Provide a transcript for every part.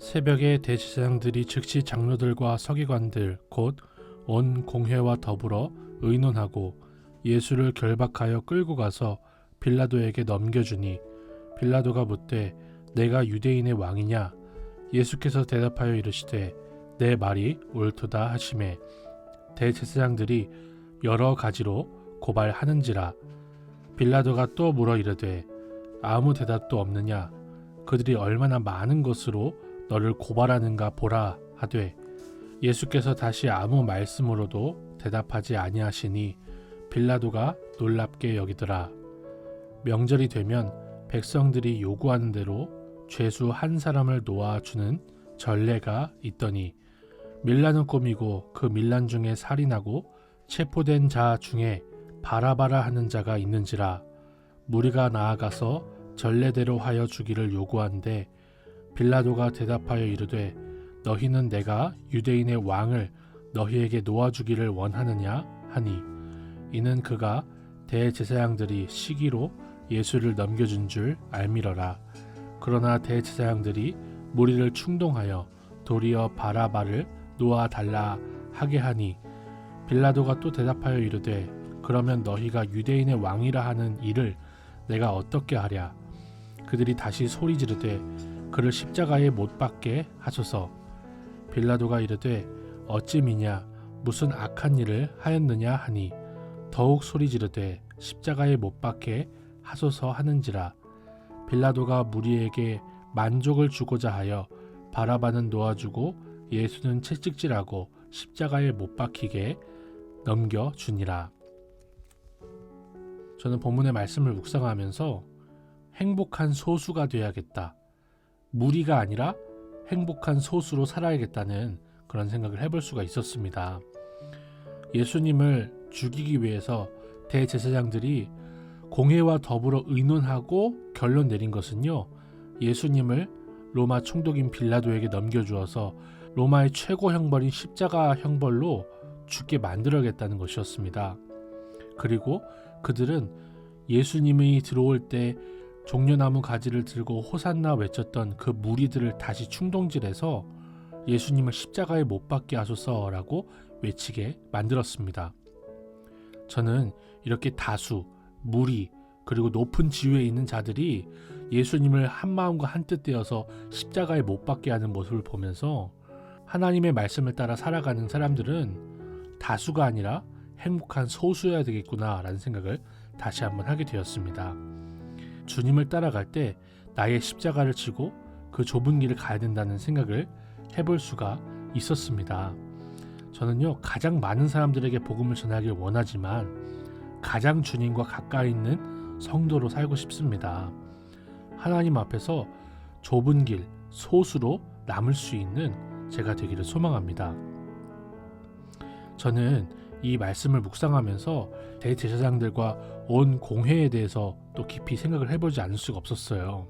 새벽에 대제사장들이 즉시 장로들과 서기관들 곧 온 공회와 더불어 의논하고 예수를 결박하여 끌고 가서 빌라도에게 넘겨주니 빌라도가 묻되 내가 유대인의 왕이냐? 예수께서 대답하여 이르시되 내 말이 옳도다 하시매 대제사장들이 여러 가지로 고발하는지라. 빌라도가 또 물어 이르되 아무 대답도 없느냐? 그들이 얼마나 많은 것으로 너를 고발하는가 보라 하되 예수께서 다시 아무 말씀으로도 대답하지 아니하시니 빌라도가 놀랍게 여기더라. 명절이 되면 백성들이 요구하는 대로 죄수 한 사람을 놓아주는 전례가 있더니 밀란은 꾸미고 그 밀란 중에 살인하고 체포된 자 중에 바라바라 하는 자가 있는지라. 무리가 나아가서 전례대로 하여 주기를 요구한데 빌라도가 대답하여 이르되 너희는 내가 유대인의 왕을 너희에게 놓아주기를 원하느냐 하니 이는 그가 대제사장들이 시기로 예수를 넘겨준 줄 알미러라. 그러나 대제사장들이 무리를 충동하여 도리어 바라바를 놓아달라 하게 하니 빌라도가 또 대답하여 이르되 그러면 너희가 유대인의 왕이라 하는 이를 내가 어떻게 하랴. 그들이 다시 소리 지르되 그를 십자가에 못 박게 하소서. 빌라도가 이르되 어찌미냐 무슨 악한 일을 하였느냐 하니 더욱 소리 지르되 십자가에 못 박게 하소서 하는지라. 빌라도가 무리에게 만족을 주고자 하여 바라바는 놓아주고 예수는 채찍질하고 십자가에 못 박히게 넘겨주니라. 저는 본문의 말씀을 묵상하면서 행복한 소수가 되어야겠다. 무리가 아니라 행복한 소수로 살아야겠다는 그런 생각을 해볼 수가 있었습니다. 예수님을 죽이기 위해서 대제사장들이 공회와 더불어 의논하고 결론 내린 것은요, 예수님을 로마 총독인 빌라도에게 넘겨주어서 로마의 최고 형벌인 십자가 형벌로 죽게 만들어야겠다는 것이었습니다. 그리고 그들은 예수님이 들어올 때 종려나무 가지를 들고 호산나 외쳤던 그 무리들을 다시 충동질해서 예수님을 십자가에 못 박게 하소서라고 외치게 만들었습니다. 저는 이렇게 다수, 무리, 그리고 높은 지위에 있는 자들이 예수님을 한마음과 한뜻 되어서 십자가에 못 박게 하는 모습을 보면서 하나님의 말씀을 따라 살아가는 사람들은 다수가 아니라 행복한 소수여야 되겠구나 라는 생각을 다시 한번 하게 되었습니다. 주님을 따라갈 때 나의 십자가를 지고 그 좁은 길을 가야 된다는 생각을 해볼 수가 있었습니다. 저는요, 가장 많은 사람들에게 복음을 전하길 원하지만 가장 주님과 가까이 있는 성도로 살고 싶습니다. 하나님 앞에서 좁은 길, 소수로 남을 수 있는 제가 되기를 소망합니다. 저는 이 말씀을 묵상하면서 대제사장들과 온 공회에 대해서 또 깊이 생각을 해보지 않을 수가 없었어요.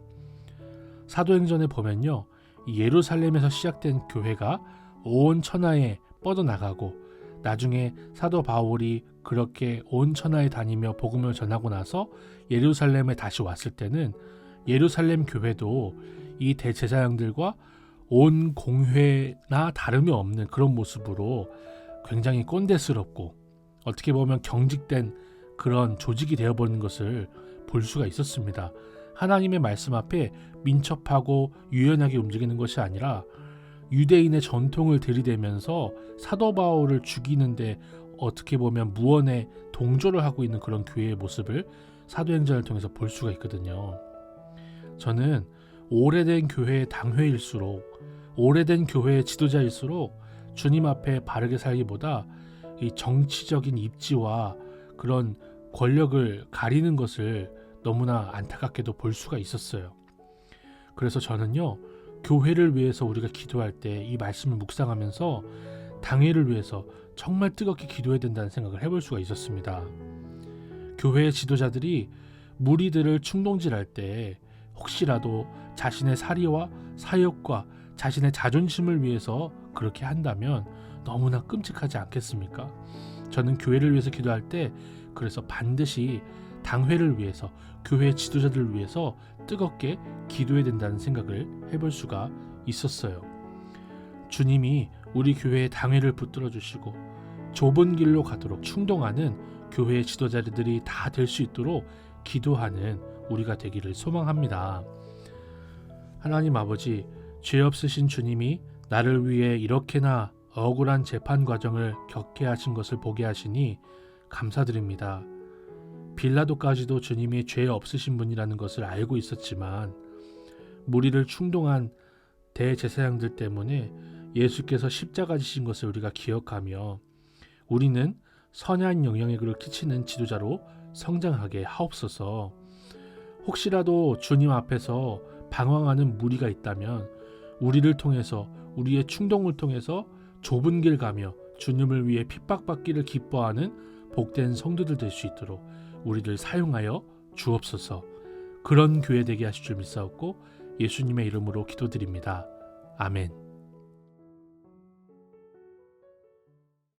사도행전에 보면요, 예루살렘에서 시작된 교회가 온 천하에 뻗어나가고 나중에 사도 바울이 그렇게 온 천하에 다니며 복음을 전하고 나서 예루살렘에 다시 왔을 때는 예루살렘 교회도 이 대제사장들과 온 공회나 다름이 없는 그런 모습으로 굉장히 꼰대스럽고 어떻게 보면 경직된 그런 조직이 되어버리는 것을 볼 수가 있었습니다. 하나님의 말씀 앞에 민첩하고 유연하게 움직이는 것이 아니라 유대인의 전통을 들이대면서 사도 바울을 죽이는데 어떻게 보면 무언의 동조를 하고 있는 그런 교회의 모습을 사도행전을 통해서 볼 수가 있거든요. 저는 오래된 교회의 당회일수록, 오래된 교회의 지도자일수록 주님 앞에 바르게 살기보다 이 정치적인 입지와 그런 권력을 가리는 것을 너무나 안타깝게도 볼 수가 있었어요. 그래서 저는요, 교회를 위해서 우리가 기도할 때 이 말씀을 묵상하면서 당회를 위해서 정말 뜨겁게 기도해야 된다는 생각을 해볼 수가 있었습니다. 교회의 지도자들이 무리들을 충동질할 때 혹시라도 자신의 사리와 사역과 자신의 자존심을 위해서 그렇게 한다면 너무나 끔찍하지 않겠습니까? 저는 교회를 위해서 기도할 때 그래서 반드시 당회를 위해서, 교회 지도자들을 위해서 뜨겁게 기도해야 된다는 생각을 해볼 수가 있었어요. 주님이 우리 교회의 당회를 붙들어 주시고 좁은 길로 가도록 충동하는 교회의 지도자들이 다 될 수 있도록 기도하는 우리가 되기를 소망합니다. 하나님 아버지, 죄 없으신 주님이 나를 위해 이렇게나 억울한 재판 과정을 겪게 하신 것을 보게 하시니 감사드립니다. 빌라도까지도 주님이 죄 없으신 분이라는 것을 알고 있었지만 무리를 충동한 대제사장들 때문에 예수께서 십자가 지신 것을 우리가 기억하며 우리는 선한 영향력을 끼치는 지도자로 성장하게 하옵소서. 혹시라도 주님 앞에서 방황하는 무리가 있다면 우리를 통해서, 우리의 충동을 통해서 좁은 길 가며 주님을 위해 핍박받기를 기뻐하는 복된 성도들 될 수 있도록 우리를 사용하여 주옵소서. 그런 교회 되게 하실 줄 믿사옵고 예수님의 이름으로 기도드립니다. 아멘.